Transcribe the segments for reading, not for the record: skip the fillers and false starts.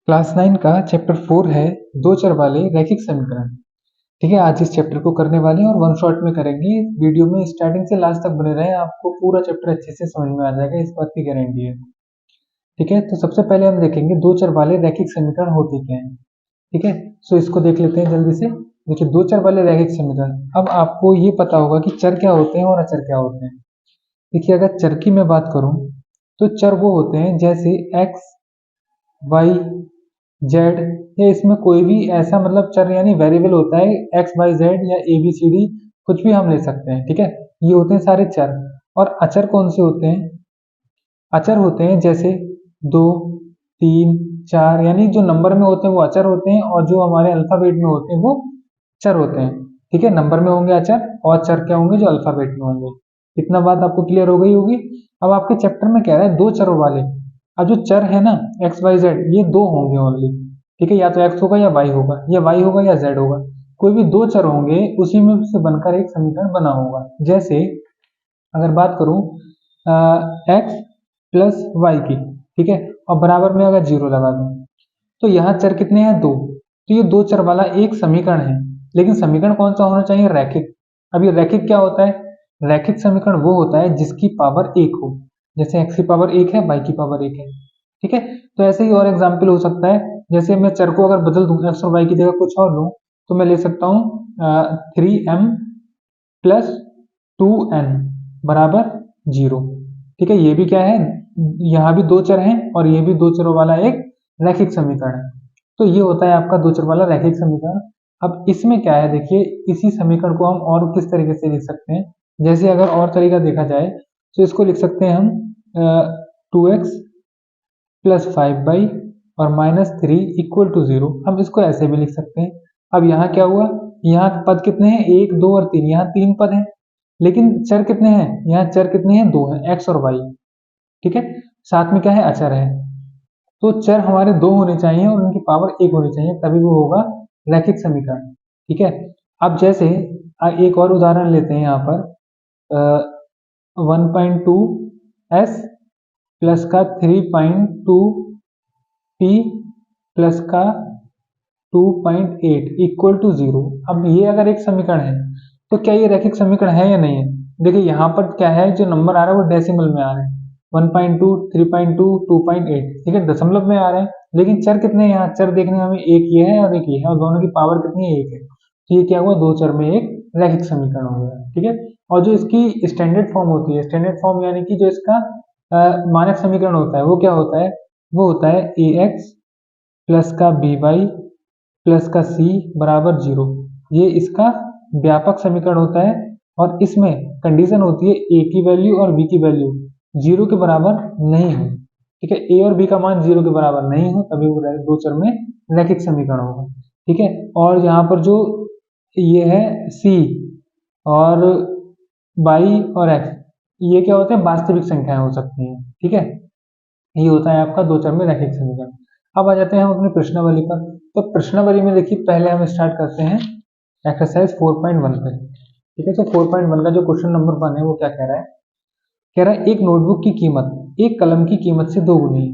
Class 9 का chapter 4 है दो चर वाले रैखिक समीकरण। ठीक है, आज इस चैप्टर को करने वाले हैं और वन शॉट में करेंगे। वीडियो में स्टार्टिंग से लास्ट तक बने रहें, आपको पूरा चैप्टर अच्छे से समझ में आ जाएगा, इस बात की गारंटी है। ठीक है, तो सबसे पहले हम देखेंगे दो चर वाले रैखिक समीकरण होते क्या हैं। ठीक है, सो इसको देख लेते हैं जल्दी से। देखिए, दो चर वाले रैखिक समीकरण, अब आपको ये पता होगा कि चर क्या होते हैं और अचर क्या होते हैं। देखिए, अगर चर की मैं बात करूं तो चर वो होते हैं जैसे एक्स, वाई, जेड, या इसमें कोई भी ऐसा मतलब चर यानी वेरिएबल होता है, एक्स वाई जेड या ए बी सी डी, कुछ भी हम ले सकते हैं। ठीक है, ये होते हैं सारे चर। और अचर कौन से होते हैं? अचर होते हैं जैसे दो, तीन, चार, यानी जो नंबर में होते हैं वो अचर होते हैं और जो हमारे अल्फाबेट में होते हैं वो चर होते हैं। ठीक है, नंबर में होंगे अचर और चर क्या होंगे? जो अल्फाबेट में होंगे। इतना बात आपको क्लियर हो गई होगी। अब आपके चैप्टर में कह रहा है दो चरों वाले। अब जो चर है ना, एक्स वाई जेड, ये दो होंगे ओनली। ठीक है, या तो एक्स होगा या वाई होगा, या वाई होगा या जेड होगा। कोई भी दो चर होंगे, उसी में से बनकर एक समीकरण बना होगा। जैसे अगर बात करूं एक्स प्लस वाई की, ठीक है, और बराबर में अगर जीरो लगा दूं, तो यहाँ चर कितने हैं? दो। तो ये दो चर वाला एक समीकरण है। लेकिन समीकरण कौन सा होना चाहिए? रैखिक। अब ये रैखिक क्या होता है? रैखिक समीकरण वो होता है जिसकी पावर एक हो। जैसे एक्स की पावर एक है, वाई की पावर एक है। ठीक है, तो ऐसे ही और एग्जाम्पल हो सकता है। जैसे मैं चर को अगर बदल दूं, एक्स और वाई की जगह कुछ और लूं, तो मैं ले सकता हूँ 3m प्लस 2n बराबर जीरो। ठीक है, ये भी क्या है? यहाँ भी दो चर हैं और ये भी दो चरों वाला एक रैखिक समीकरण है। तो ये होता है आपका दो चर वाला रैखिक समीकरण। अब इसमें क्या है, देखिए, इसी समीकरण को हम और किस तरीके से लिख सकते हैं। जैसे अगर और तरीका देखा जाए तो इसको लिख सकते हैं हम 2x प्लस 5y और माइनस 3 इक्वल टू 0। हम इसको ऐसे भी लिख सकते हैं। अब यहाँ क्या हुआ? यहाँ पद कितने हैं? एक, दो और तीन। यहाँ तीन पद हैं, लेकिन चर कितने हैं? यहाँ चर कितने हैं? दो हैं, एक्स और वाई। ठीक है, साथ में क्या है? अचर है। तो चर हमारे दो होने चाहिए और उनकी पावर एक होनी चाहिए, तभी वो होगा रैखिक समीकरण। ठीक है, अब जैसे एक और उदाहरण लेते हैं यहाँ पर 1.2 एस प्लस का 3.2 पी प्लस का 2.8 इक्वल टू 0। अब ये अगर एक समीकरण है तो क्या ये रैखिक समीकरण है या नहीं है? देखिए, यहाँ पर क्या है, जो नंबर आ रहा है वो डेसिमल में आ रहे हैं। 1.2, 3.2, 2.8, ठीक है, दशमलव में आ रहे हैं। लेकिन चर कितने हैं? यहाँ चर देखने में हमें एक ये है और एक ये है, और दोनों की पावर कितनी है? एक है। तो ये क्या हुआ? दो चर में एक रैखिक समीकरण हो गया। ठीक है, और जो इसकी स्टैंडर्ड फॉर्म होती है, स्टैंडर्ड फॉर्म यानी कि जो इसका मानक समीकरण होता है, वो क्या होता है? वो होता है ए एक्स प्लस का बी वाई प्लस का सी बराबर जीरो। ये इसका व्यापक समीकरण होता है और इसमें कंडीशन होती है ए की वैल्यू और बी की वैल्यू जीरो के बराबर नहीं हो। ठीक है, ए और बी का मान जीरो के बराबर नहीं हो, तभी वो दो चर में रैखिक समीकरण होगा। ठीक है, और यहाँ पर जो ये है सी और वाई और एक्स, ये क्या होते हैं? वास्तविक संख्याएं हो सकती हैं। ठीक है, ये होता है आपका दो चर में रैखिक समीकरण। अब आ जाते हैं हम अपनी प्रश्नावली पर। तो प्रश्नावली में देखिए, पहले हम स्टार्ट करते हैं एक्सरसाइज 4.1 पे। ठीक है, तो 4.1 का जो क्वेश्चन नंबर 1 है वो क्या कह रहा है? कह रहा है एक नोटबुक की कीमत एक कलम की कीमत से दोगुनी है।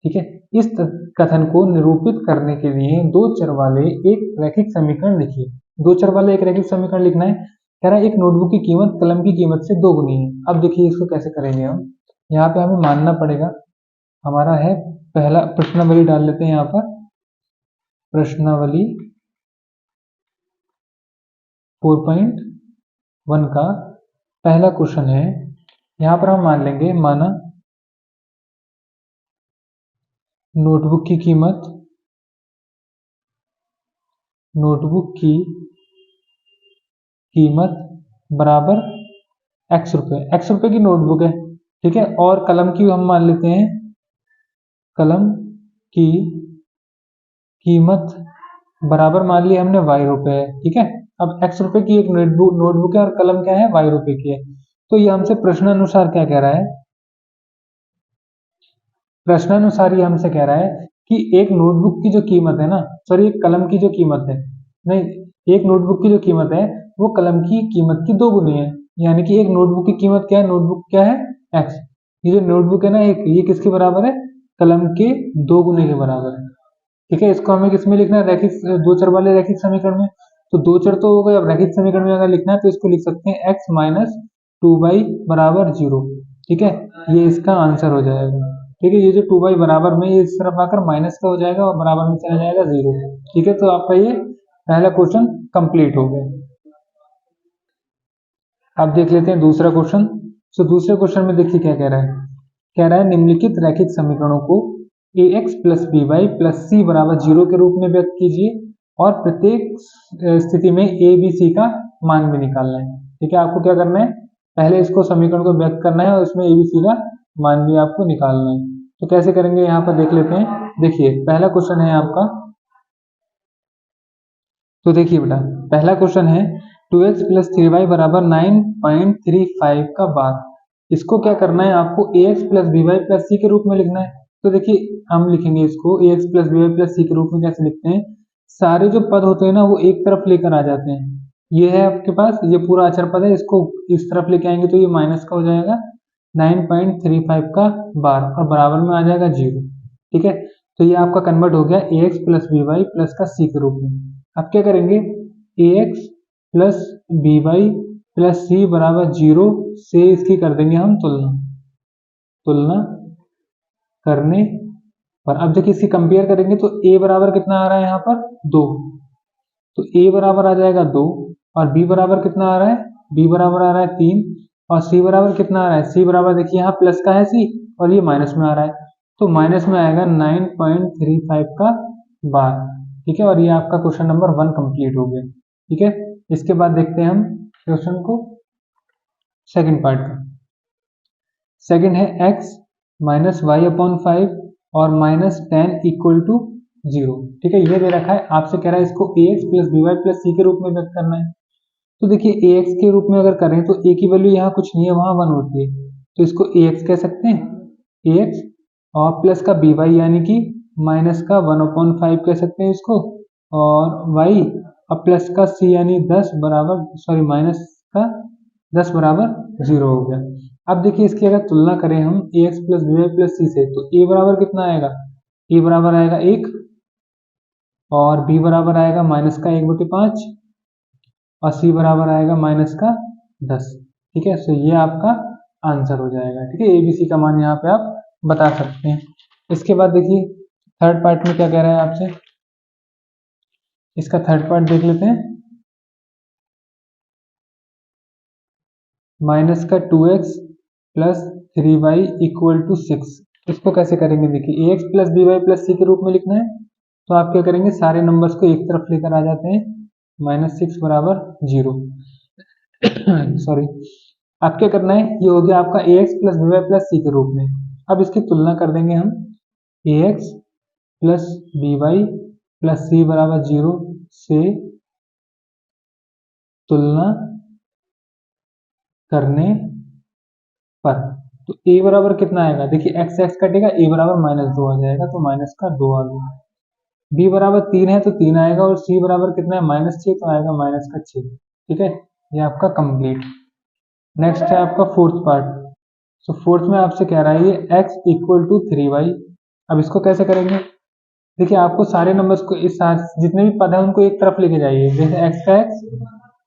ठीक है, इस कथन को निरूपित करने के लिए दो चर वाले एक रैखिक समीकरण लिखिए। दो चर वाले एक रैखिक समीकरण लिखना है। कह रहा है एक नोटबुक की कीमत कलम की कीमत से दोगुनी है। अब देखिए, इसको कैसे करेंगे हम। यहाँ पे हमें मानना पड़ेगा, हमारा है पहला प्रश्नावली डाल लेते हैं यहाँ पर। प्रश्नावली 4.1 का पहला क्वेश्चन है। यहाँ पर हम मान लेंगे, माना नोटबुक की कीमत बराबर एक्स रुपए की नोटबुक है। ठीक है, और कलम की हम मान लेते हैं, कलम की कीमत बराबर मान लिया हमने वाई रुपए है। ठीक है, अब एक्स रुपए की एक नोटबुक है और कलम क्या है? वाई रुपए की है। तो ये हमसे प्रश्नानुसार क्या कह रहा है? प्रश्नानुसार ये हमसे कह रहा है कि एक नोटबुक की जो कीमत है ना, सॉरी, एक कलम की जो कीमत है, नहीं, एक नोटबुक की जो कीमत है वो कलम की कीमत की दोगुनी है। यानी कि एक नोटबुक की कीमत क्या है? नोटबुक क्या है? एक्स। ये जो नोटबुक है ना एक, ये किसके बराबर है? कलम के दोगुने के बराबर है। ठीक है, इसको हमें किसमें लिखना है, रैखिक दो चर वाले रैखिक समीकरण में। तो दो चर तो हो गए, अब रैखिक समीकरण में अगर लिखना है तो इसको लिख सकते हैं एक्स माइनस टू वाई बराबर जीरो। ठीक है, ये इसका आंसर हो जाएगा। ठीक है, ये जो टू वाई बराबर में, ये इस तरफ आकर माइनस का हो जाएगा और बराबर में चला जाएगा जीरो। ठीक है, तो आपका ये पहला क्वेश्चन कंप्लीट हो गया। अब देख लेते हैं दूसरा क्वेश्चन। तो दूसरे क्वेश्चन में देखिए क्या कह रहा है। कह रहा है निम्नलिखित रैखिक समीकरणों को a x plus B Y plus सी बराबर जीरो के रूप में व्यक्त कीजिए और प्रत्येक स्थिति में ए बी सी का मान भी निकालना है। ठीक है, आपको क्या करना है, पहले इसको समीकरण को व्यक्त करना है और उसमें ए बी सी का मान भी आपको निकालना है। तो कैसे करेंगे यहाँ पर देख लेते हैं। देखिए पहला क्वेश्चन है आपका, तो देखिए बेटा पहला क्वेश्चन है two x plus three y बराबर 9.35 का बार। इसको क्या करना है, आपको a x plus B Y plus सी के रूप में लिखना है। तो देखिए हम लिखेंगे इसको a x plus B Y plus सी के रूप में। कैसे लिखते हैं, सारे जो पद होते हैं ना वो एक तरफ लेकर आ जाते हैं। ये है आपके पास, ये पूरा अचर पद है, इसको इस तरफ लेके आएंगे तो ये माइनस का हो जाएगा 9.35 का बार और बराबर में आ जाएगा जीरो। ठीक है, तो ये आपका कन्वर्ट हो गया A x plus B Y plus का सी के रूप में। अब क्या करेंगे, A x plus B Y plus सी बराबर जीरो से इसकी कर देंगे हम तुलना। तुलना करने पर अब देखिए इसकी कंपेयर करेंगे तो ए बराबर कितना आ रहा है यहाँ पर, दो। तो ए बराबर आ जाएगा दो और बी बराबर कितना आ रहा है, बी बराबर आ रहा है तीन और सी बराबर कितना आ रहा है, सी बराबर देखिए यहाँ प्लस का है सी और ये माइनस में आ रहा है, तो माइनस में आएगा 9.35 का बार। ठीक है, और ये आपका क्वेश्चन नंबर 1 कंप्लीट हो गया। ठीक है, इसके बाद देखते हैं हम क्वेश्चन को सेकंड पार्ट का। सेकंड है x माइनस वाई अपॉन 5 और माइनस 10 इक्वल टू जीरो। ठीक है, ये दे रखा है, आपसे कह रहा है इसको a x plus B Y plus सी के रूप में व्यक्त करना है। तो देखिए ए एक्स के रूप में अगर करें तो ए की वैल्यू यहाँ कुछ नहीं है, वहां 1 होती है, तो इसको ए एक्स कह सकते हैं, ए एक्स और प्लस का बी वाई यानी कि माइनस का 1/5 कह सकते हैं इसको, और वाई और प्लस का सी यानी 10 बराबर, सॉरी माइनस का 10 बराबर जीरो हो गया। अब देखिए इसकी अगर तुलना करें हम a x plus B Y plus c से, तो ए बराबर कितना आएगा, ए बराबर आएगा 1 और बी बराबर आएगा माइनस का 1/5 और सी बराबर आएगा माइनस का 10। ठीक है, तो ये आपका आंसर हो जाएगा। ठीक है, ए बी सी का मान यहाँ पे आप बता सकते हैं। इसके बाद देखिए थर्ड पार्ट में क्या कह रहा है आपसे, इसका थर्ड पार्ट देख लेते हैं। माइनस का 2x plus 3y equal to 6। इसको कैसे करेंगे, देखिए a x plus B Y plus सी के रूप में लिखना है, तो आप क्या करेंगे, सारे नंबर्स को एक तरफ लेकर आ जाते हैं, -6 बराबर जीरो। सॉरी, अब क्या करना है, ये हो गया आपका a x plus B Y plus सी के रूप में। अब इसकी तुलना कर देंगे हम, a x plus B Y plus सी बराबर जीरो से तुलना करने पर, तो ए बराबर कितना आएगा, देखिए एक्स एक्स कटेगा, ए बराबर -2 आ जाएगा, तो माइनस का 2 आ गया। बी बराबर 3 है तो 3 आएगा और सी बराबर कितना है, -6, तो आएगा माइनस का 6। ठीक है, ये आपका कंप्लीट। नेक्स्ट है आपका फोर्थ पार्ट। तो फोर्थ में आपसे कह रहा है ये x इक्वल टू 3y। अब इसको कैसे करेंगे, देखिए आपको सारे नंबर्स को इस साथ जितने भी पद है उनको एक तरफ लेके जाइए। जैसे x का x,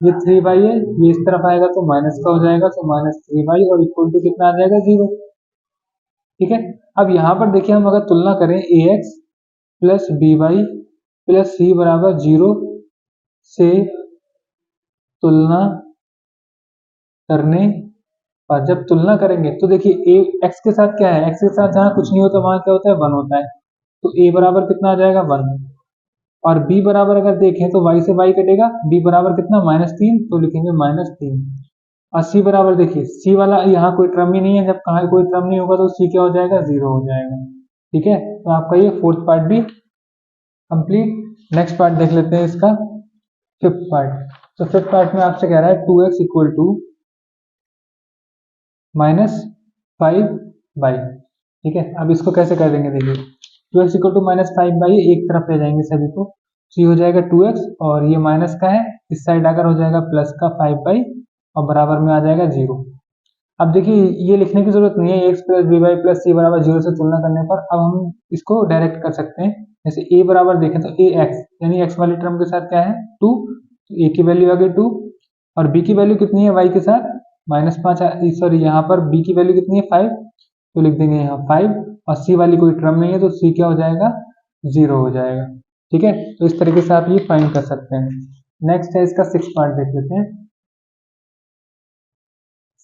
ये 3y है, ये इस तरफ आएगा तो माइनस का हो जाएगा, तो -3y और इक्वल टू कितना आ जाएगा, जीरो। ठीक है, अब यहाँ पर देखिए हम अगर तुलना करें a x plus B Y plus सी बराबर जीरो से तुलना करने पर, जब तुलना करेंगे तो देखिए ए एक्स के साथ क्या है, एक्स के साथ जहाँ कुछ नहीं होता वहां क्या होता है, 1 होता है, तो ए बराबर कितना आ जाएगा, 1। और बी बराबर अगर देखें तो y से y कटेगा, बी बराबर कितना, -3, तो लिखेंगे -3। और सी बराबर देखिए, सी वाला यहाँ कोई टर्म ही नहीं है, जब कहा कोई टर्म नहीं होगा तो सी क्या हो जाएगा, जीरो हो जाएगा। ठीक है, तो आपका ये फोर्थ पार्ट भी कंप्लीट। नेक्स्ट पार्ट देख लेते हैं इसका फिफ्थ पार्ट। तो फिफ्थ पार्ट में आपसे कह रहा है 2x इक्वल टू -5y। ठीक है, अब इसको कैसे कर देंगे, देखिए 2x इक्वल टू -5y, एक तरफ ले जाएंगे सभी को, तो ये हो जाएगा 2x और ये माइनस का है, इस साइड आकर हो जाएगा प्लस का 5y और बराबर में आ जाएगा जीरो। अब देखिए ये लिखने की जरूरत नहीं है, x plus B Y plus सी बराबर जीरो से तुलना करने पर। अब हम इसको डायरेक्ट कर सकते हैं, जैसे ए बराबर देखें तो ए एक्स, यानी एक्स वाली टर्म के साथ क्या है 2, तो ए की वैल्यू आ गई 2, और बी की वैल्यू कितनी है वाई के साथ -5, सॉरी यहाँ पर बी की वैल्यू कितनी है 5, तो लिख देंगे यहाँ 5, और सी वाली कोई टर्म नहीं है तो सी क्या हो जाएगा 0 हो जाएगा। ठीक है, तो इस तरीके से आप ये फाइंड कर सकते हैं। नेक्स्ट है इसका 6 पार्ट देख लेते हैं।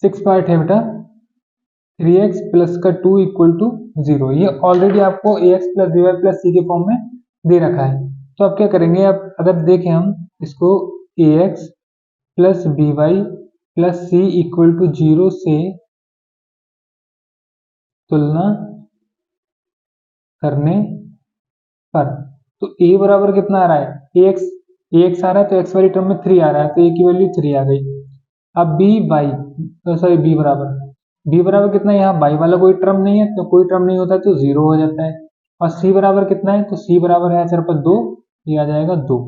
6 पार्ट है बेटा 3x प्लस का 2 इक्वल टू 0, ये ऑलरेडी आपको ax plus B Y plus सी के फॉर्म में दे रखा है। तो अब क्या करेंगे, अब अगर देखें हम इसको ax plus B Y plus c equal to 0 से तुलना करने पर, तो a बराबर कितना आ रहा है ax आ रहा है, तो x वाली टर्म में 3 आ रहा है, तो a की वैल्यू 3 आ गई। अब b बाई, सॉरी b बराबर कितना है, यहाँ बाई वाला कोई टर्म नहीं है, तो कोई टर्म नहीं होता है तो 0 हो जाता है। और c बराबर कितना है, तो c बराबर है अचर पर 2, ये आ जाएगा 2।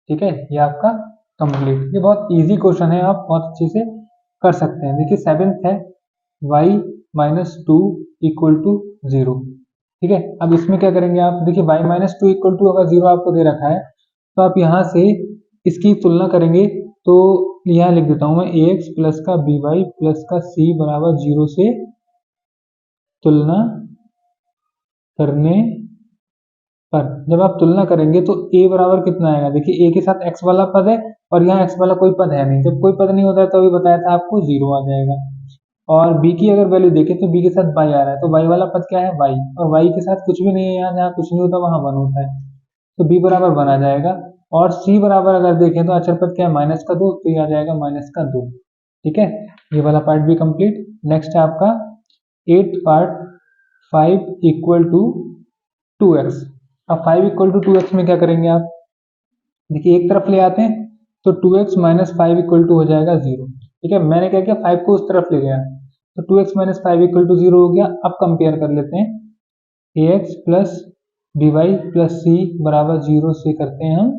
ठीक है, ये आपका कंप्लीट। ये बहुत इजी क्वेश्चन है, आप बहुत अच्छे से कर सकते हैं। देखिए 7th है y माइनस 2 इक्वल टू 0। ठीक है, अब इसमें क्या करेंगे आप, देखिए y माइनस 2 इक्वल टू अगर 0 आपको दे रखा है, तो आप यहाँ से इसकी तुलना करेंगे, तो यहाँ लिख देता हूँ मैं ax प्लस का बी वाई प्लस का c बराबर 0 से तुलना करने पर, जब आप तुलना करेंगे तो a बराबर कितना आएगा, देखिए a के साथ x वाला पद है और यहाँ x वाला कोई पद है नहीं, जब कोई पद नहीं होता है तो अभी बताया था आपको 0 आ जाएगा। और b की अगर वैल्यू देखें तो b के साथ y आ रहा है, तो y वाला पद क्या है y, और y के साथ कुछ भी नहीं है, यहाँ जहाँ कुछ नहीं होता वहाँ 1 होता है, तो b बराबर 1 आ जाएगा। और c बराबर अगर देखें तो अचर पद क्या है -2, तो ये आ जाएगा -2। ठीक है, ये वाला पार्ट भी कंप्लीट। नेक्स्ट है आपका 8 पार्ट 5 इक्वल टू 2x। अब 5 इक्वल टू 2x में क्या करेंगे आप, देखिए एक तरफ ले आते हैं, तो 2x माइनस 5 इक्वल टू हो जाएगा 0। ठीक है, मैंने क्या किया 5 को उस तरफ ले गया, तो 2x माइनस 5 इक्वल टू 0 हो गया। अब कंपेयर कर लेते हैं ax plus B Y plus सी बराबर 0 से करते हैं हम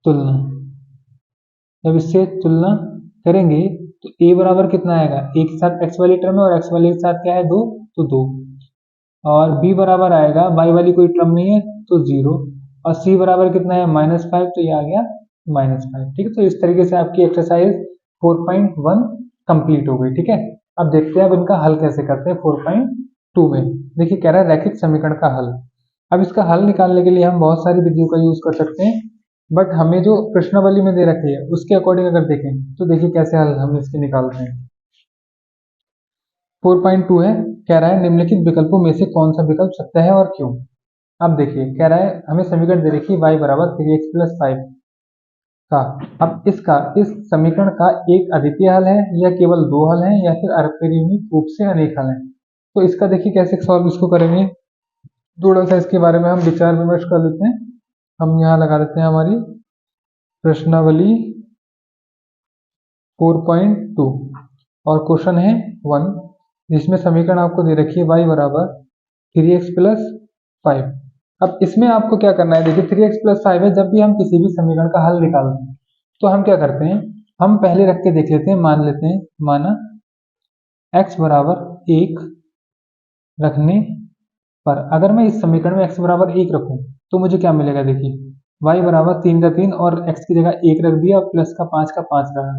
तुलना। जब इससे तुलना करेंगे तो a बराबर कितना आएगा, a के साथ x वाली टर्म है और x वाले के साथ क्या है 2, तो 2, और b बराबर आएगा y वाली कोई टर्म नहीं है तो 0, और c बराबर कितना है -5, तो ये आ गया -5। ठीक है, तो इस तरीके से आपकी एक्सरसाइज 4.1 कंप्लीट हो गई। ठीक है, अब देखते हैं अब इनका हल कैसे करते हैं 4.2 में। देखिए कह रहा है रैखिक समीकरण का हल। अब इसका हल निकालने के लिए हम बहुत सारी विधियों का यूज कर सकते हैं, बट हमें जो प्रश्नावली में दे रखी है उसके अकॉर्डिंग अगर देखें तो देखिए कैसे हल हम इसके निकालते हैं। 4.2 है, कह रहा है निम्नलिखित विकल्पों में से कौन सा विकल्प सत्य है और क्यों। अब देखिए कह रहा है हमें समीकरण दे रखी है y बराबर 3x प्लस 5 का। अब इस समीकरण का एक अद्वितीय हल है या केवल दो हल हैं या फिर अपरिमित रूप से अनेक हल हैं। तो इसका देखिए कैसे सॉल्व इसको करेंगे, थोड़ा सा इसके बारे में हम विचार विमर्श कर लेते हैं। हम यहाँ लगा देते हैं हमारी प्रश्नावली 4.2 और क्वेश्चन है 1, जिसमें समीकरण आपको दे रखी है y बराबर 3x प्लस 5। अब इसमें आपको क्या करना है, देखिए 3x प्लस 5 है, जब भी हम किसी भी समीकरण का हल निकालते हैं तो हम क्या करते हैं, हम पहले रख के देख लेते हैं, मान लेते हैं माना x बराबर 1 रखने पर, अगर मैं इस समीकरण में x बराबर 1 रखूं तो मुझे क्या मिलेगा, देखिए y बराबर 3 का 3 और x की जगह 1 रख दिया, प्लस का 5 का 5 रहा,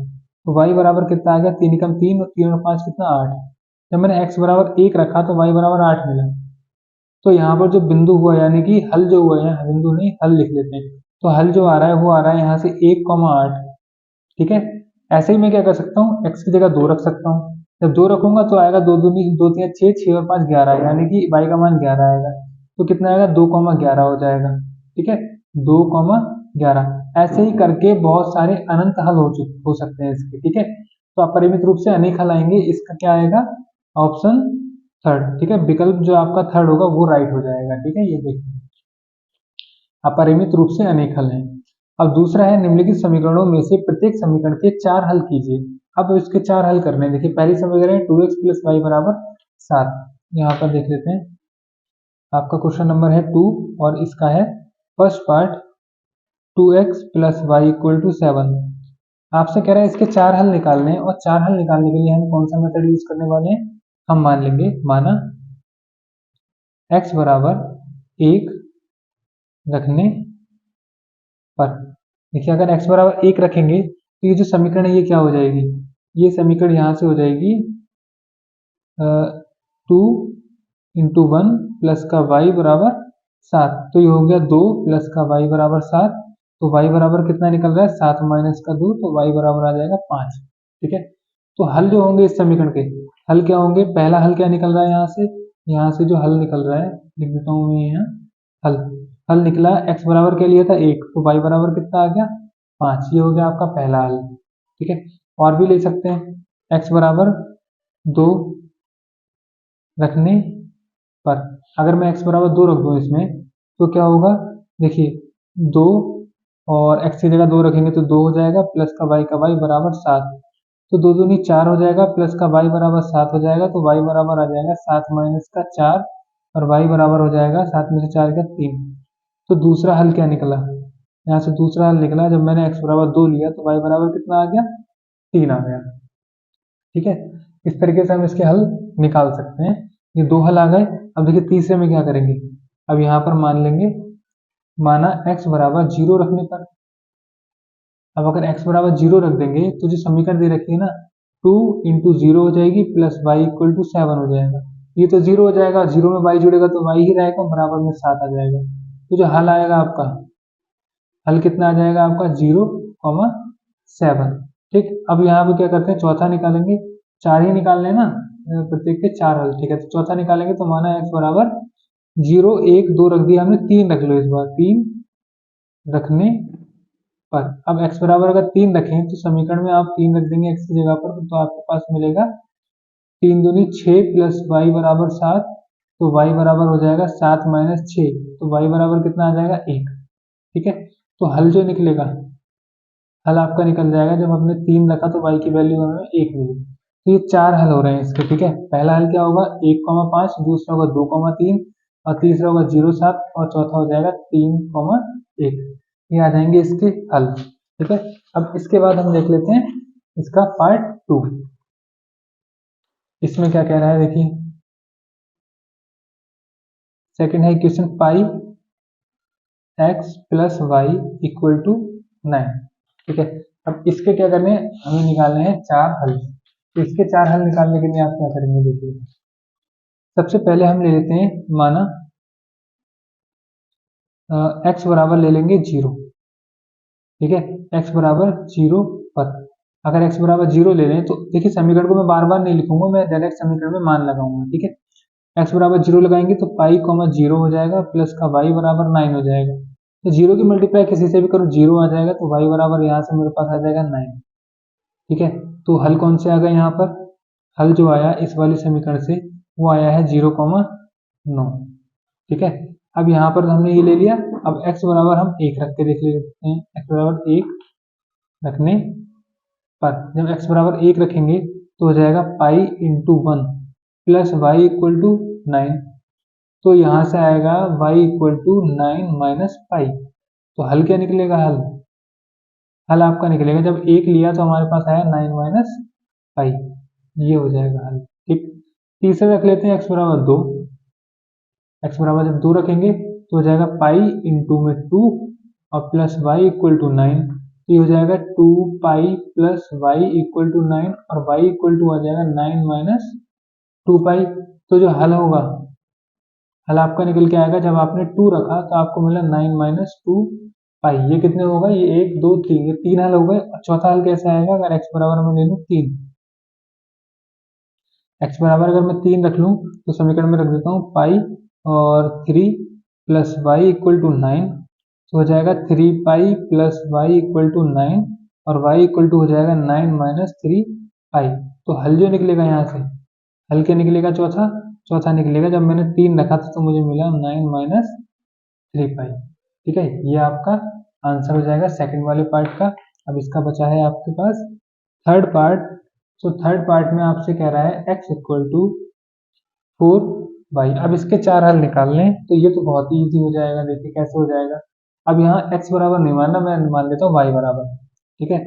तो y बराबर कितना आ गया 3 कम 3 और 3 और 5 कितना 8। जब मैंने x बराबर 1 रखा तो y बराबर 8 मिला। तो यहाँ पर जो बिंदु हुआ यानी कि हल जो हुआ है, बिंदु नहीं हल लिख लेते हैं, तो हल जो आ रहा है वो आ रहा है यहाँ से 1,8। ठीक है, ऐसे ही मैं क्या कर सकता हूँ, x की जगह 2 रख सकता हूँ, जब 2 रखूंगा तो आएगा 2 दूनी 2 3 6 6 और 5 11, यानी कि y का मान 11 आएगा, तो कितना आएगा 2,11 हो जाएगा। ठीक है, 2,11। ऐसे ही करके बहुत सारे अनंत हल हो सकते हैं इसके। ठीक है, तो अपरिमित रूप से अनेक हल आएंगे, इसका क्या आएगा ऑप्शन थर्ड। ठीक है, विकल्प जो आपका थर्ड होगा वो राइट हो जाएगा। ठीक है, ये देखिए अपरिमित रूप से अनेक हल हैं। अब दूसरा है निम्नलिखित समीकरणों में से प्रत्येक समीकरण के 4 हल कीजिए। अब इसके 4 हल करने हैं। देखिए पहली समीकरण है 2x प्लस वाई बराबर 7, यहाँ पर देख लेते हैं, आपका क्वेश्चन नंबर है 2 और इसका है first part 2x plus y equal to 7। आपसे कह रहा है इसके 4 हल निकालने हैं, और 4 हल निकालने के लिए हम कौन सा मेथड यूज करने वाले हैं, हम मान लेंगे माना x बराबर 1 रखने पर। देखिए अगर x बराबर 1 रखेंगे तो ये जो समीकरण है ये क्या हो जाएगी, ये समीकरण यहाँ से हो जाएगी 2 इंटू 1 प्लस का y बराबर 7। तो ये हो गया 2 प्लस का y बराबर 7। तो y बराबर कितना निकल रहा है, 7 माइनस का 2, तो y बराबर आ जाएगा 5। ठीक है, तो हल जो होंगे इस समीकरण के, हल क्या होंगे, पहला हल क्या निकल रहा है यहाँ से जो हल निकल रहा है लिख देता हूँ मैं यहाँ। हल हल निकला, x बराबर क्या लिया था 1, तो y बराबर कितना आ गया 5। ये हो गया आपका पहला हल। ठीक है, और भी ले सकते हैं, x बराबर 2 रखने पर। अगर मैं x बराबर 2 रख दूं इसमें तो क्या होगा, देखिए 2 और x की जगह 2 रखेंगे तो 2 हो जाएगा, प्लस का y बराबर 7। तो 2 दूनी 4 हो जाएगा, प्लस का y बराबर 7 हो जाएगा, तो y बराबर आ जाएगा 7 माइनस का 4, और y बराबर हो जाएगा 7 में से 4 का 3। तो दूसरा हल क्या निकला, यहाँ से दूसरा हल निकला, जब मैंने x बराबर 2 लिया तो y बराबर कितना आ गया 3 आ गया। ठीक है, इस तरीके से हम इसके हल निकाल सकते हैं। ये 2 हल आ गए। अब देखिए तीसरे में क्या करेंगे, अब यहाँ पर मान लेंगे, माना x बराबर 0 रखने पर। अब अगर x बराबर 0 रख देंगे तो जो समीकरण दे रखी है ना, 2 इंटू 0 हो जाएगी, प्लस y इक्वल टू 7 हो जाएगा। ये तो 0 हो जाएगा, 0 में y जुड़ेगा तो y ही रहेगा, बराबर में 7 आ जाएगा। तो जो हल आएगा आपका, हल कितना आ जाएगा आपका 0,7। ठीक, अब यहाँ पे क्या करते हैं, चौथा निकालेंगे। 4 ही निकालने हैं ना, प्रत्येक के 4 हल। ठीक है, तो चौथा निकालेंगे तो माना x बराबर 0, 1, 2 रख दिया हमने, 3 रख लो इस बार, 3 रखने पर। अब x बराबर अगर 3 रखें तो समीकरण में आप 3 रख देंगे x की जगह पर, तो आपके पास मिलेगा 3 दूनी 6 प्लस y बराबर 7। तो y बराबर हो जाएगा 7 माइनस 6, तो y बराबर कितना आ जाएगा 1। ठीक है, तो हल जो निकलेगा, हल आपका निकल जाएगा, जब हमने 3 रखा तो y की वैल्यू हमें 1 मिली। तो ये 4 हल हो रहे हैं इसके। ठीक है, पहला हल क्या होगा 1,5, दूसरा होगा 2,3, और तीसरा होगा 0,7, और चौथा हो जाएगा 3,1। ये आ जाएंगे इसके हल। ठीक है, अब इसके बाद हम देख लेते हैं इसका पार्ट 2। इसमें क्या कह रहा है देखिए, सेकंड है question, pi x plus y equal to 9। ठीक है, अब इसके क्या करने हैं, हमें निकालने हैं 4 हल। तो इसके 4 हल निकालने के लिए आप क्या करेंगे, देखिए सबसे पहले हम ले लेते हैं, माना x बराबर ले लेंगे 0। ठीक है, x बराबर 0 पर। अगर x बराबर 0 ले लें तो देखिए समीकरण को मैं बार बार नहीं लिखूंगा, मैं डायरेक्ट समीकरण में मान लगाऊंगा। ठीक है, x बराबर 0 लगाएंगे तो पाई 0 हो जाएगा, प्लस का y बराबर 9 हो जाएगा। तो 0 की मल्टीप्लाई किसी से भी करो 0 आ जाएगा, तो y बराबर यहाँ से मेरे पास आ जाएगा 9। ठीक है, तो हल कौन से आ गए यहाँ पर, हल जो आया इस वाले समीकरण से वो आया है 0,9। ठीक है, अब यहाँ पर हमने ये ले लिया। अब x बराबर हम 1 रख के देख लेते हैं, x बराबर 1 रखने पर। जब x बराबर 1 रखेंगे तो हो जाएगा pi into 1 plus y equal to 9। तो यहाँ से आएगा y equal to 9 minus pi. तो हल क्या निकलेगा, हल आपका निकलेगा, जब 1 लिया तो हमारे पास आया 9 माइनस पाई, ये हो जाएगा हल। ठीक, तीसरा रख लेते हैं x बराबर 2। x बराबर जब 2 रखेंगे तो हो जाएगा पाई इंटू में 2 और प्लस वाई इक्वल टू 9। तो ये हो जाएगा 2 pi plus y equal to 9, और y इक्वल टू आ जाएगा 9 माइनस 2 पाई। तो जो हल होगा, हल आपका निकल के आएगा, जब आपने 2 रखा तो आपको मिला 9 माइनस 2 पाई। ये कितने होगा, ये 1, 2, 3, ये 3 हल हो गए। चौथा हल कैसे आएगा, अगर x बराबर मैं ले लूँ 3, x बराबर अगर मैं 3 रख लूँ तो समीकरण में रख देता हूँ पाई और 3 प्लस वाई इक्वल टू 9। तो हो जाएगा 3 pi plus y equal to 9, और y इक्वल टू हो जाएगा 9 माइनस 3 पाई। तो हल जो निकलेगा यहाँ से, हल क्या निकलेगा, चौथा चौथा निकलेगा, जब मैंने 3 रखा था तो मुझे मिला 9 माइनस 3 पाई। ठीक है, ये आपका आंसर हो जाएगा सेकंड वाले पार्ट का। अब इसका बचा है आपके पास थर्ड पार्ट। तो थर्ड पार्ट में आपसे कह रहा है x इक्वल टू 4y। अब इसके 4 हल निकाल लें तो ये तो बहुत ही ईजी हो जाएगा। देखिए कैसे हो जाएगा, अब यहाँ x बराबर नहीं मानना, मैं मान लेता हूँ y बराबर। ठीक है,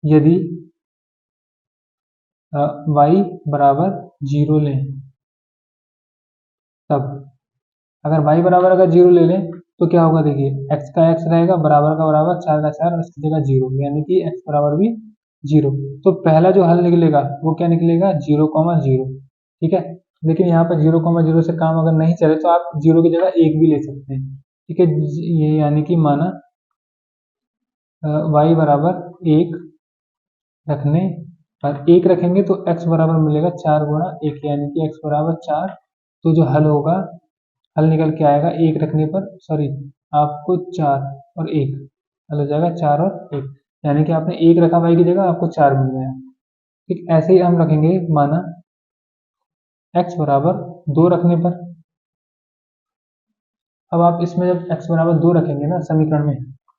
यदि y बराबर 0 लें, तब अगर y बराबर अगर 0 ले लें तो क्या होगा देखिए, x का x रहेगा बराबर का बराबर 4 का 4 और इसकी जगह 0, यानी कि x बराबर भी 0। तो पहला जो हल निकलेगा वो क्या निकलेगा, 0,0। ठीक है, लेकिन यहाँ पर 0,0 से काम अगर नहीं चले तो आप 0 की जगह 1 भी ले सकते हैं। ठीक है, ये यानी कि माना y बराबर 1 रखने पर 1 रखेंगे तो x बराबर मिलेगा 4 गुणा 1, यानी कि x बराबर 4। तो जो हल होगा, हल निकल के आएगा 1 रखने पर, सॉरी आपको 4 और 1 हल हो जाएगा 4 और 1, यानी कि आपने 1 रखा y की जगह, आपको 4 मिल गया। ठीक, ऐसे ही हम रखेंगे, माना x बराबर 2 रखने पर। अब आप इसमें जब x बराबर 2 रखेंगे ना समीकरण में,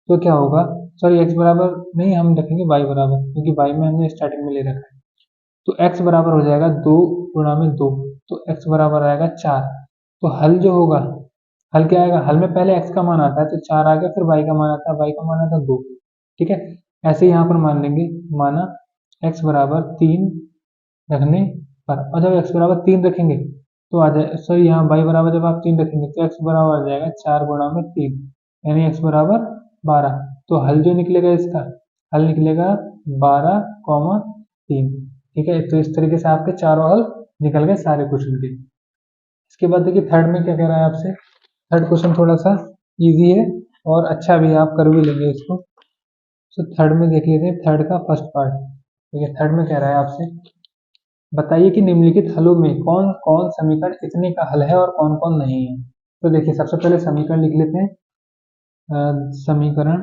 तो क्या होगा, सॉरी x बराबर नहीं, हम रखेंगे y बराबर, क्योंकि y में हमने स्टार्टिंग में ले रखा है। तो x बराबर हो जाएगा 2 गुणा में 2, तो x बराबर आएगा 4। तो हल जो होगा, हल क्या आएगा, हल में पहले x का मान आता है तो 4 आ गया, फिर y का मान आता है, y का मान आता है 2। ठीक है, ऐसे यहाँ पर मान लेंगे, माना x बराबर 3 रखने पर, और जब x बराबर 3 रखेंगे तो आ जाए, सॉरी यहाँ y बराबर जब आप 3 रखेंगे तो x बराबर आ जाएगा 4 गुणा में 3, यानी x बराबर 12। तो हल जो निकलेगा इसका, हल निकलेगा 12,3। ठीक है, तो इस तरीके से आपके चारों हल निकल गए सारे क्वेश्चन के। इसके बाद देखिए थर्ड में क्या कह रहा है आपसे। थर्ड क्वेश्चन थोड़ा सा इजी है और अच्छा भी है, आप कर भी लेंगे इसको। तो थर्ड में देख लेते हैं, थर्ड का फर्स्ट पार्ट। देखिए थर्ड में कह रहा है आपसे, बताइए कि निम्नलिखित हलों में कौन कौन समीकरण इतने का हल है और कौन कौन नहीं है। तो देखिए सबसे पहले समीकरण लिख लेते हैं। समीकरण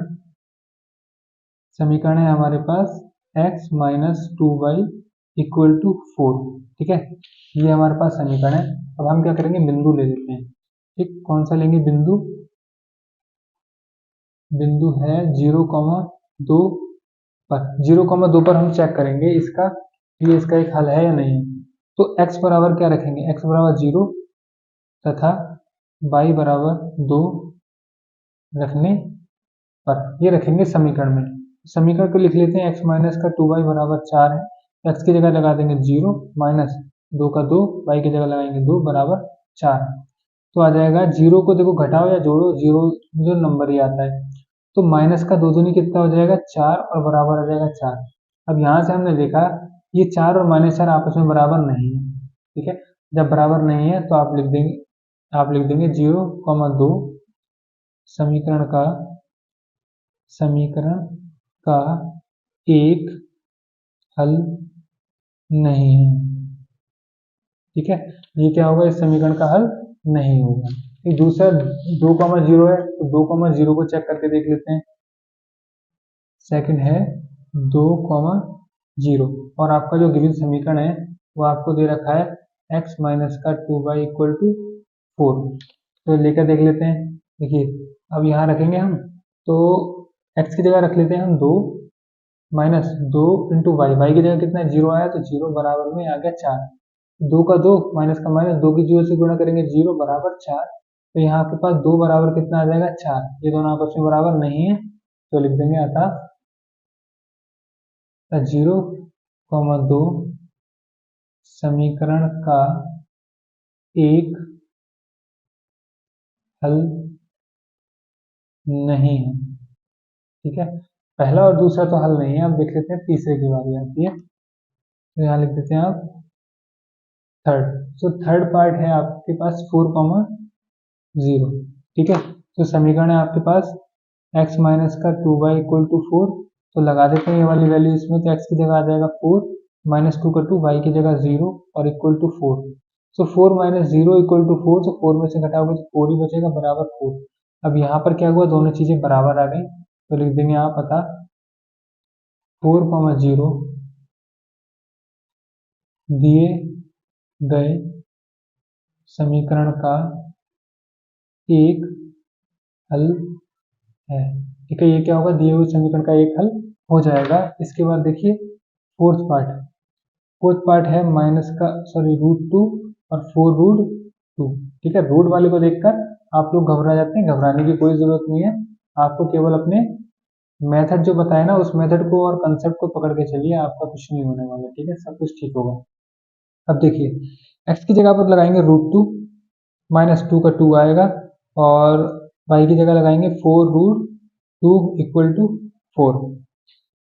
समीकरण है हमारे पास x minus 2y equal to 4। ठीक है, ये हमारे पास समीकरण है। अब हम क्या करेंगे, बिंदु ले लेते हैं। ठीक, कौन सा लेंगे बिंदु, बिंदु है 0,2 पर। 0,2 पर हम चेक करेंगे इसका, ये इसका एक हल है या नहीं है। तो x बराबर क्या रखेंगे, x बराबर 0 तथा y बराबर 2 रखने पर, ये रखेंगे समीकरण में। समीकरण को लिख लेते हैं, x माइनस का 2y बराबर 4 है। x की जगह लगा देंगे 0, माइनस 2 का 2, y की जगह लगाएंगे 2 बराबर 4। तो आ जाएगा, 0 को देखो घटाओ या जोड़ो, 0 जो नंबर ही आता है। तो माइनस का 2 दूनी कितना हो जाएगा 4 और बराबर आ जाएगा 4। अब यहाँ से हमने देखा ये 4 और -4 आपस में बराबर नहीं है। ठीक है, जब बराबर नहीं है तो आप लिख देंगे 0,2 समीकरण का एक हल नहीं है। ठीक है, ये क्या होगा, इस समीकरण का हल नहीं होगा। एक दूसरा 2,0 है, तो 2,0 को चेक करके देख लेते हैं। सेकंड है 2,0 और आपका जो गिवन समीकरण है वो आपको दे रखा है x माइनस का 2y इक्वल टू 4। तो लेकर देख लेते हैं। देखिए अब यहाँ रखेंगे हम, तो x की जगह रख लेते हैं हम 2 माइनस 2 इंटू वाई की जगह कितना 0 आया, तो 0 बराबर में आ गया 4। 2 का 2 माइनस का माइनस, 2 की 0 से गुणा करेंगे 0 बराबर 4। तो यहाँ आपके पास 2 बराबर कितना आ जाएगा 4, ये दोनों आपस में बराबर नहीं है, तो लिख देंगे अतः 0,2 समीकरण का एक हल नहीं है। ठीक है, पहला और दूसरा तो हल नहीं है। अब देख लेते हैं तीसरे की बारी आती है, तो यहाँ लिख देते हैं आप थर्ड। तो थर्ड पार्ट है आपके पास 4,0। ठीक है, तो समीकरण है आपके पास x माइनस का 2y इक्वल टू 4। तो लगा देते हैं ये वाली वैल्यू इसमें, तो x की जगह आ जाएगा 4, माइनस 2 का 2, y की जगह 0 और equal to 4। So 4 minus 0 equal to 4, तो 4 में से घटाओगे तो 4 ही बचेगा बराबर 4। अब यहाँ पर क्या हुआ, दोनों चीजें बराबर आ गई, तो लिख देंगे आप पता 4,0 दिए गए समीकरण का एक हल है। ठीक है, ये क्या होगा, दिए हुए समीकरण का एक हल हो जाएगा। इसके बाद देखिए फोर्थ पार्ट है माइनस का, सॉरी √2 और 4 √2। ठीक है, रूट वाले को देखकर आप लोग घबरा जाते हैं, घबराने की कोई जरूरत नहीं है। आपको केवल अपने मेथड जो बताया ना उस मेथड को और कंसेप्ट को पकड़ के चलिए, आपका कुछ नहीं होने वाला। ठीक है, सब कुछ ठीक होगा। अब देखिए x की जगह पर लगाएंगे √2, माइनस 2 का 2 आएगा और y की जगह लगाएंगे 4√2 इक्वल टू 4।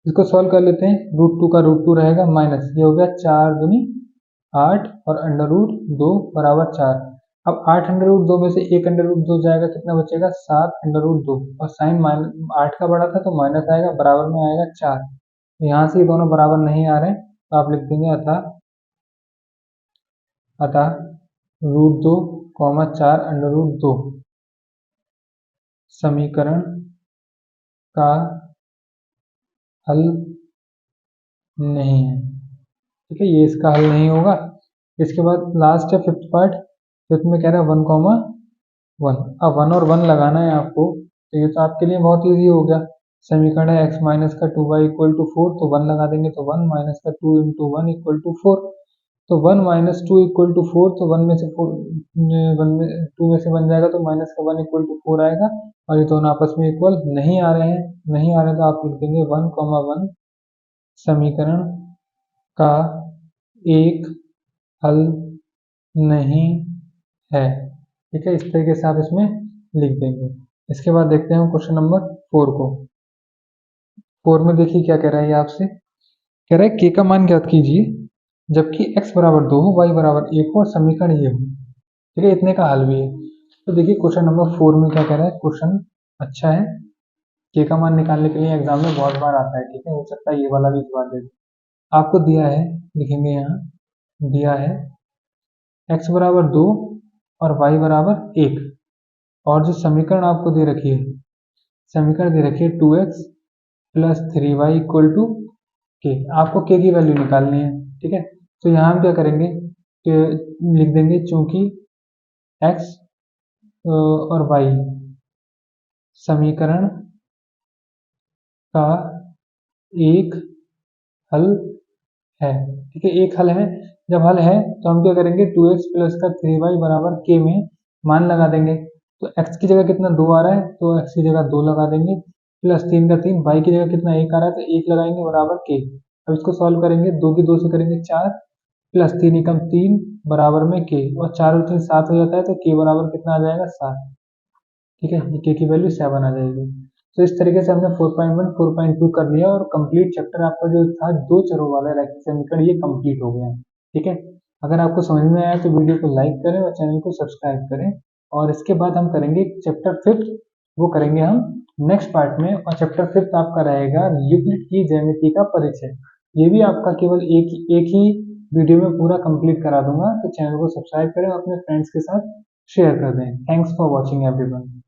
इसको सॉल्व कर लेते हैं। √2 का √2 रहेगा माइनस, ये हो गया 4 दूनी 8 और √2 बराबर 4। अब 8 √2 में से एक √2 जाएगा, कितना बचेगा 7 √2, और साइन 8 का बड़ा था तो माइनस आएगा, बराबर में आएगा 4। यहाँ से ये दोनों बराबर नहीं आ रहे हैं तो आप लिख देंगे अतः √2, 4 √2 समीकरण का हल नहीं है। ठीक है, ये इसका हल नहीं होगा। इसके बाद लास्ट है फिफ्थ पार्ट। फिफ्थ में कह रहा है 1, 1। अब 1 और 1 लगाना है आपको, तो ये तो आपके लिए बहुत ईजी हो गया। समीकरण है x माइनस का 2y इक्वल टू 4, तो 1 लगा देंगे तो 1 माइनस का 2 इंटू 1 इक्वल टू 4। तो 1 माइनस 2 इक्वल टू 4, तो 1 में से 4, 1 में 2 में से बन जाएगा तो माइनस का 1 इक्वल टू 4 आएगा, और ये दोनों आपस में इक्वल नहीं आ रहे हैं। नहीं आ रहे तो आप लिख देंगे 1, 1 समीकरण का एक हल नहीं है। ठीक है, इस तरीके से आप इसमें लिख देंगे। इसके बाद देखते हैं क्वेश्चन नंबर 4 को। 4 में देखिए क्या कह रहा है ये आपसे। कह रहा है k का मान ज्ञात कीजिए जबकि x बराबर 2 हो, y बराबर 1 हो और समीकरण ये हो। ठीक है, इतने का हल भी है। तो देखिए क्वेश्चन नंबर 4 में क्या कह रहा है। क्वेश्चन अच्छा है, k का मान निकालने के लिए एग्जाम में बहुत बार आता है। ठीक है, हो सकता है ये वाला भी इस बार दे दे। आपको दिया है, लिखेंगे यहाँ, दिया है x बराबर 2 और y बराबर 1, और जो समीकरण आपको दे रखी है, समीकरण दे रखी है 2x plus 3y equal to k। आपको k की वैल्यू निकालनी है। ठीक है, तो यहाँ हम क्या करेंगे कि लिख देंगे चूंकि x और y समीकरण का एक हल है। ठीक है, एक हल है। जब हल है तो हम क्या करेंगे 2x प्लस का 3y बराबर k में मान लगा देंगे। तो x की जगह कितना 2 आ रहा है तो x की जगह 2 लगा देंगे, प्लस 3 का 3, y की जगह कितना 1 आ रहा है तो 1 लगाएंगे बराबर k। अब इसको सॉल्व करेंगे, 2 की 2 से करेंगे 4, प्लस 3 एकम 3 बराबर में k, और 4 और 3 7 हो जाता है तो k बराबर कितना आ जाएगा 7। ठीक है, k की वैल्यू 7 आ जाएगी। तो इस तरीके से हमने 4.1 4.2 कर लिया, और कंप्लीट चैप्टर आपका जो था दो चरों वाला रैखिक समीकरण, ये कंप्लीट हो गया। ठीक है, अगर आपको समझ में आया तो वीडियो को लाइक करें और चैनल को सब्सक्राइब करें। और इसके बाद हम करेंगे चैप्टर 5, वो करेंगे हम नेक्स्ट पार्ट में। और चैप्टर 5 आपका रहेगा यूक्लिड की ज्यामिति का परिचय। ये भी आपका केवल एक ही वीडियो में पूरा कंप्लीट करा दूंगा। तो चैनल को सब्सक्राइब करें और अपने फ्रेंड्स के साथ शेयर कर दें। Thanks for watching everyone.